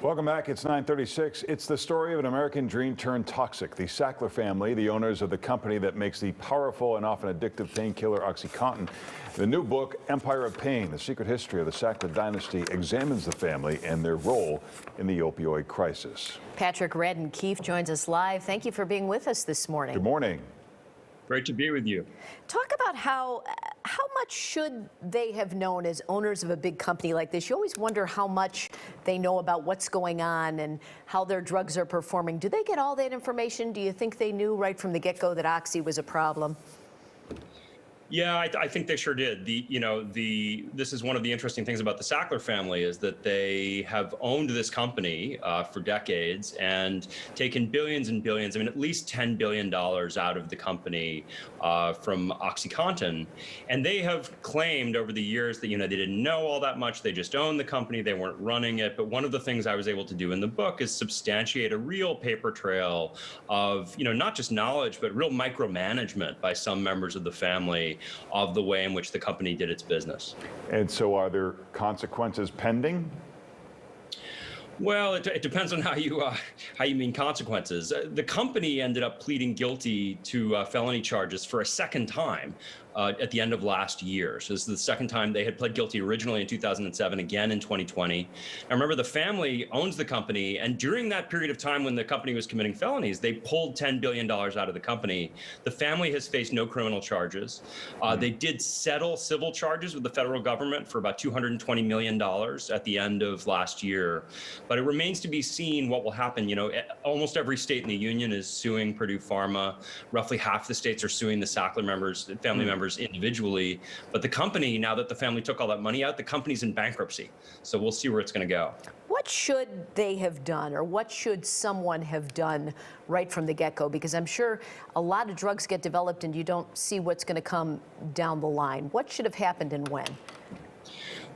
Welcome back. It's 9:36. It's the story of an American dream turned toxic. The Sackler family, the owners of the company that makes the powerful and often addictive painkiller OxyContin. The new book, Empire of Pain, The Secret History of the Sackler Dynasty, examines the family and their role in the opioid crisis. Patrick Radden-Keefe joins us live. Thank you for being with us this morning. Good morning. Great to be with you. Talk about how much should they have known as owners of a big company like this? You always wonder how much they know about what's going on and how their drugs are performing. Do they get all that information? Do you think they knew right from the get-go that Oxy was a problem? Yeah, I think they sure did. This is one of the interesting things about the Sackler family is that they have owned this company for decades and taken billions and billions, I mean, at least $10 billion out of the company from OxyContin. And they have claimed over the years that, they didn't know all that much. They just owned the company. They weren't running it. But one of the things I was able to do in the book is substantiate a real paper trail of, not just knowledge, but real micromanagement by some members of the family of the way in which the company did its business. And so are there consequences pending? Well, it depends on how you mean consequences. The company ended up pleading guilty to felony charges for a second time at the end of last year. So this is the second time. They had pled guilty originally in 2007, again in 2020. Now remember, the family owns the company, and during that period of time when the company was committing felonies, they pulled $10 billion out of the company. The family has faced no criminal charges. They did settle civil charges with the federal government for about $220 million at the end of last year. But it remains to be seen what will happen. Almost every state in the union is suing Purdue Pharma. Roughly half the states are suing the Sackler family members individually. But the company, now that the family took all that money out, the company's in bankruptcy. So we'll see where it's going to go. What should they have done, or what should someone have done right from the get-go? Because I'm sure a lot of drugs get developed and you don't see what's going to come down the line. What should have happened and when?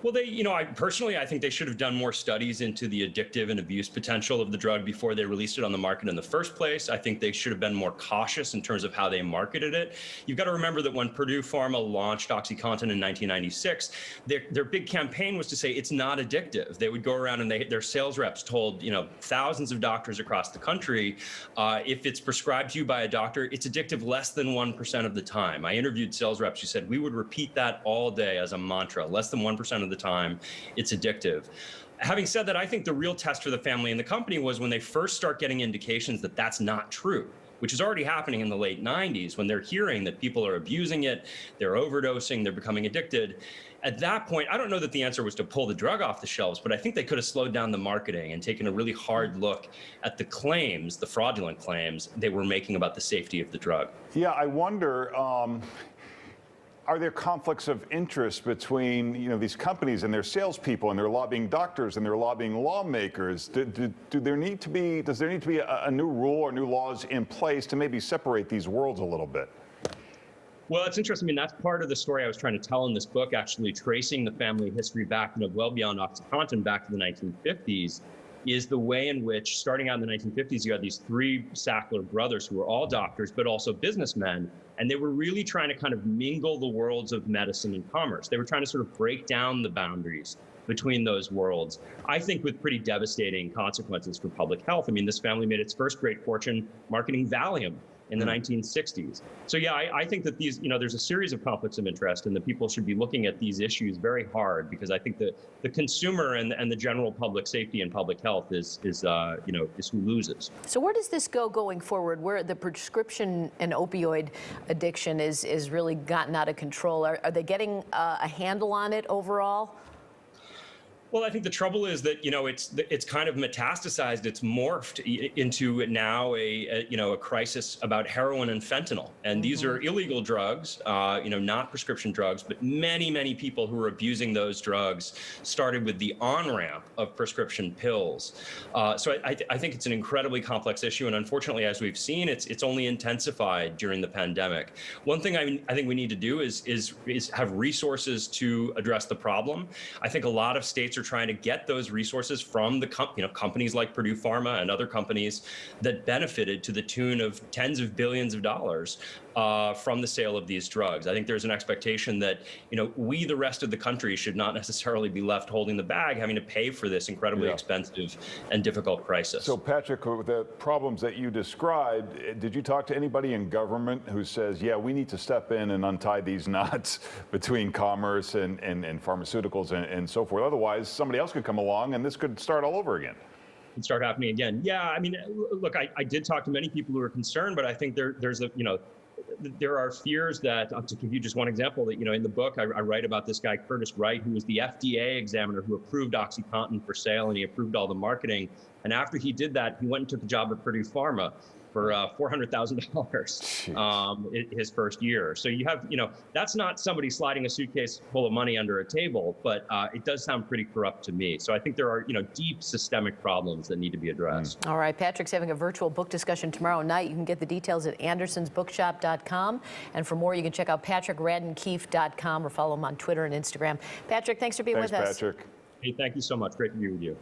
Well, I think they should have done more studies into the addictive and abuse potential of the drug before they released it on the market in the first place. I think they should have been more cautious in terms of how they marketed it. You've got to remember that when Purdue Pharma launched OxyContin in 1996, their big campaign was to say it's not addictive. They would go around and their sales reps told, thousands of doctors across the country, if it's prescribed to you by a doctor, it's addictive less than 1% of the time. I interviewed sales reps who said we would repeat that all day as a mantra, less than 1% of the time, it's addictive. Having said that, I think the real test for the family and the company was when they first start getting indications that that's not true, which is already happening in the late 90s when they're hearing that people are abusing it, they're overdosing, they're becoming addicted. At that point, I don't know that the answer was to pull the drug off the shelves, but I think they could have slowed down the marketing and taken a really hard look at the claims, the fraudulent claims they were making about the safety of the drug. Yeah, I wonder, are there conflicts of interest between these companies and their salespeople, and they're lobbying doctors and they're lobbying lawmakers? Does there need to be a new rule or new laws in place to maybe separate these worlds a little bit? Well, it's interesting. I mean, that's part of the story I was trying to tell in this book, actually tracing the family history back, well beyond OxyContin, back to the 1950s. Is the way in which, starting out in the 1950s, you had these three Sackler brothers who were all doctors, but also businessmen. And they were really trying to kind of mingle the worlds of medicine and commerce. They were trying to sort of break down the boundaries between those worlds, I think with pretty devastating consequences for public health. I mean, this family made its first great fortune marketing Valium in the 1960s. So yeah, I think that there's a series of conflicts of interest, and that people should be looking at these issues very hard, because I think that the consumer and the general public safety and public health is who loses. So where does this go going forward, where the prescription and opioid addiction is really gotten out of control? Are they getting a handle on it overall? Well, I think the trouble is that, it's kind of metastasized. It's morphed into now a crisis about heroin and fentanyl. And these are illegal drugs, not prescription drugs, but many, many people who are abusing those drugs started with the on-ramp of prescription pills. So I think it's an incredibly complex issue. And unfortunately, as we've seen, it's only intensified during the pandemic. One thing I think we need to do is have resources to address the problem. I think a lot of states are trying to get those resources from the companies like Purdue Pharma and other companies that benefited to the tune of tens of billions of dollars from the sale of these drugs. I think there's an expectation that, we, the rest of the country, should not necessarily be left holding the bag, having to pay for this incredibly expensive and difficult crisis. So, Patrick, with the problems that you described, did you talk to anybody in government who says, yeah, we need to step in and untie these knots between commerce and pharmaceuticals and so forth? Otherwise, somebody else could come along and this could start all over again. And start happening again. Yeah, I mean, look, I did talk to many people who are concerned, but I think there are fears that, to give you just one example, that, in the book, I write about this guy, Curtis Wright, who was the FDA examiner who approved OxyContin for sale, and he approved all the marketing. And after he did that, he went and took a job at Purdue Pharma for $400,000 his first year. So you have, that's not somebody sliding a suitcase full of money under a table, but it does sound pretty corrupt to me. So I think there are, deep systemic problems that need to be addressed. All right, Patrick's having a virtual book discussion tomorrow night. You can get the details at andersonsbookshop.com. And for more, you can check out patrickraddenkeefe.com or follow him on Twitter and Instagram. Patrick, thanks for being with us. Thanks, Patrick. Hey, thank you so much. Great to be with you.